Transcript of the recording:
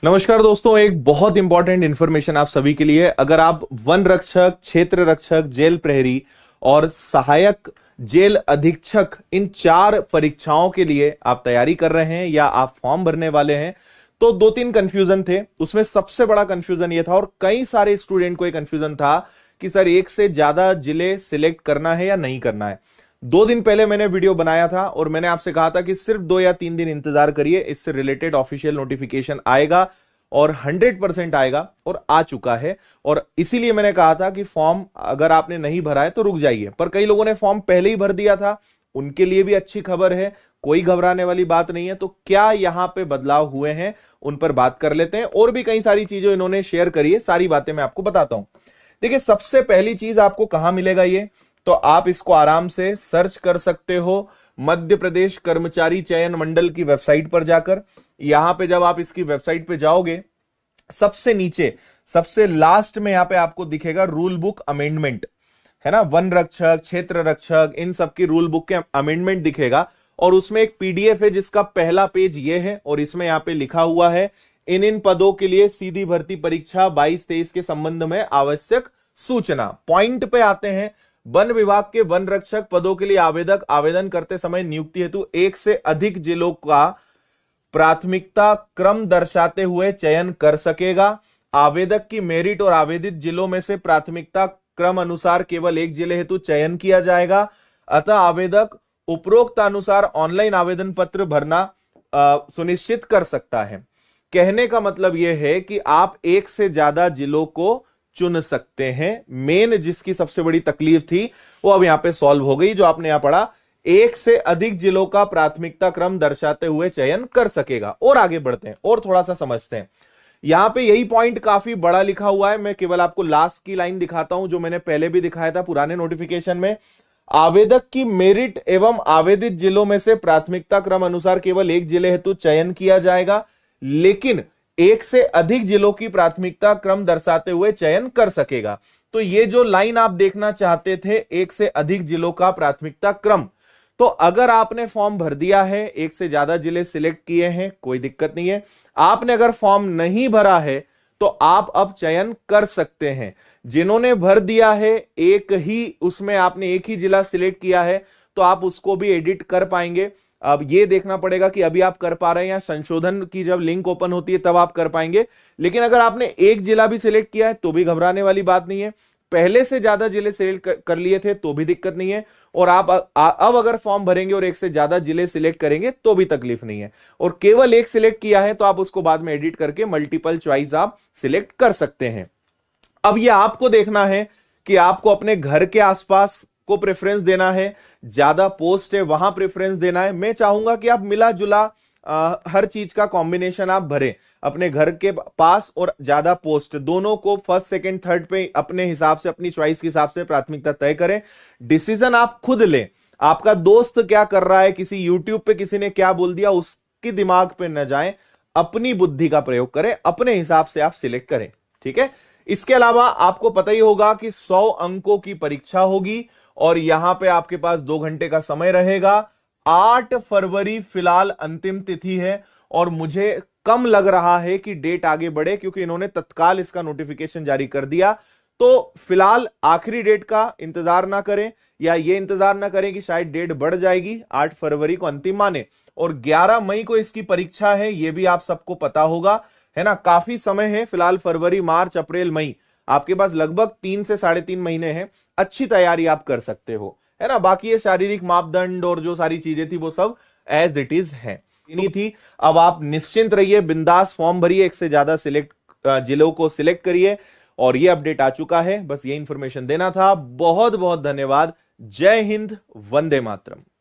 नमस्कार दोस्तों, एक बहुत इंपॉर्टेंट इंफॉर्मेशन आप सभी के लिए। अगर आप वन रक्षक, क्षेत्र रक्षक, जेल प्रहरी और सहायक जेल अधीक्षक इन 4 परीक्षाओं के लिए आप तैयारी कर रहे हैं या आप फॉर्म भरने वाले हैं, तो 2-3 कंफ्यूजन थे। उसमें सबसे बड़ा कंफ्यूजन यह था, और कई सारे स्टूडेंट को यह कंफ्यूजन था कि सर एक से ज्यादा जिले सिलेक्ट करना है या नहीं करना है। 2 दिन पहले मैंने वीडियो बनाया था और मैंने आपसे कहा था कि सिर्फ 2 या 3 दिन इंतजार करिए, इससे रिलेटेड ऑफिशियल नोटिफिकेशन आएगा और 100% आएगा, और आ चुका है। और इसीलिए मैंने कहा था कि फॉर्म अगर आपने नहीं भरा है तो रुक जाइए। पर कई लोगों ने फॉर्म पहले ही भर दिया था, उनके लिए भी अच्छी खबर है, कोई घबराने वाली बात नहीं है। तो क्या यहां पे बदलाव हुए हैं उन पर बात कर लेते हैं। और भी कई सारी चीजें इन्होंने शेयर करी है, सारी बातें मैं आपको बताता हूं। देखिए, सबसे पहली चीज आपको कहां मिलेगा ये, तो आप इसको आराम से सर्च कर सकते हो मध्य प्रदेश कर्मचारी चयन मंडल की वेबसाइट पर जाकर। यहां पे जब आप इसकी वेबसाइट पे जाओगे, सबसे नीचे सबसे लास्ट में यहां पे आपको दिखेगा रूल बुक अमेंडमेंट, है ना। वन रक्षक, क्षेत्र रक्षक, इन सबकी रूल बुक के अमेंडमेंट दिखेगा, और उसमें एक पीडीएफ है जिसका पहला पेज ये है, और इसमें यहां पे लिखा हुआ है इन पदों के लिए सीधी भर्ती परीक्षा 22-23 के संबंध में आवश्यक सूचना। पॉइंट पे आते हैं। वन विभाग के वन रक्षक पदों के लिए आवेदक आवेदन करते समय नियुक्ति हेतु 1 से अधिक जिलों का प्राथमिकता क्रम दर्शाते हुए चयन कर सकेगा। आवेदक की मेरिट और आवेदित जिलों में से प्राथमिकता क्रम अनुसार केवल एक जिले हेतु चयन किया जाएगा। अतः आवेदक उपरोक्त अनुसार ऑनलाइन आवेदन पत्र भरना सुनिश्चित कर सकता है। कहने का मतलब यह है कि आप 1 से ज्यादा जिलों को चुन सकते हैं। मेन जिसकी सबसे बड़ी तकलीफ थी वो अब यहां पे सॉल्व हो गई, जो आपने यहां पढ़ा, 1 से अधिक जिलों का प्राथमिकता क्रम दर्शाते हुए चयन कर सकेगा। और आगे बढ़ते हैं और थोड़ा सा समझते हैं। यहां पे यही पॉइंट काफी बड़ा लिखा हुआ है, मैं केवल आपको लास्ट की लाइन दिखाता हूं, जो मैंने पहले भी दिखाया था पुराने नोटिफिकेशन में। आवेदक की मेरिट एवं आवेदित जिलों में से प्राथमिकता क्रम अनुसार केवल एक जिले हेतु चयन किया जाएगा, लेकिन 1 से अधिक जिलों की प्राथमिकता क्रम दर्शाते हुए चयन कर सकेगा। तो ये जो लाइन आप देखना चाहते थे, 1 से अधिक जिलों का प्राथमिकता क्रम, तो अगर आपने फॉर्म भर दिया है, 1 से ज्यादा जिले सिलेक्ट किए हैं, कोई दिक्कत नहीं है। आपने अगर फॉर्म नहीं भरा है तो आप अब चयन कर सकते हैं। जिन्होंने भर दिया है, एक ही उसमें आपने एक ही जिला सिलेक्ट किया है, तो आप उसको भी एडिट कर पाएंगे। अब ये देखना पड़ेगा कि अभी आप कर पा रहे हैं या संशोधन की जब लिंक ओपन होती है तब आप कर पाएंगे। लेकिन अगर आपने एक जिला भी सिलेक्ट किया है तो भी घबराने वाली बात नहीं है। पहले से ज्यादा जिले सिलेक्ट कर लिए थे तो भी दिक्कत नहीं है। और आप अब अगर फॉर्म भरेंगे और 1 से ज्यादा जिले सिलेक्ट करेंगे तो भी तकलीफ नहीं है। और केवल एक सिलेक्ट किया है तो आप उसको बाद में एडिट करके मल्टीपल चॉइस आप सिलेक्ट कर सकते हैं। अब ये आपको देखना है कि आपको अपने घर के आसपास को प्रेफरेंस देना है, ज्यादा पोस्ट है वहां प्रेफरेंस देना है। मैं चाहूंगा कि आप मिला जुला हर चीज का कॉम्बिनेशन आप भरें, अपने घर के पास और ज्यादा पोस्ट दोनों को फर्स्ट सेकंड थर्ड पे अपने हिसाब से, अपनी चॉइस के हिसाब से प्राथमिकता तय करें। डिसीजन आप खुद लें। आपका दोस्त क्या कर रहा है, किसी यूट्यूब पे किसी ने क्या बोल दिया, उसकी दिमाग पे न जाएं, अपनी बुद्धि का प्रयोग करें, अपने हिसाब से आप सिलेक्ट करें। ठीक है। इसके अलावा आपको पता ही होगा कि 100 अंकों की परीक्षा होगी और यहां पे आपके पास 2 घंटे का समय रहेगा। 8 फरवरी फिलहाल अंतिम तिथि है, और मुझे कम लग रहा है कि डेट आगे बढ़े, क्योंकि इन्होंने तत्काल इसका नोटिफिकेशन जारी कर दिया। तो फिलहाल आखिरी डेट का इंतजार ना करें, या ये इंतजार ना करें कि शायद डेट बढ़ जाएगी। 8 फरवरी को अंतिम माने, और 11 मई को इसकी परीक्षा है, ये भी आप सबको पता होगा, है ना। काफी समय है फिलहाल, फरवरी, मार्च, अप्रैल, मई, आपके पास लगभग 3 से 3.5 महीने हैं। अच्छी तैयारी आप कर सकते हो, है ना। बाकी ये शारीरिक मापदंड और जो सारी चीजें थी वो सब एज इट इज है, नहीं थी। अब आप निश्चिंत रहिए, बिंदास फॉर्म भरिए, 1 से ज्यादा जिलों को सिलेक्ट करिए। और ये अपडेट आ चुका है, बस ये इंफॉर्मेशन देना था। बहुत बहुत धन्यवाद। जय हिंद, वंदे मातरम।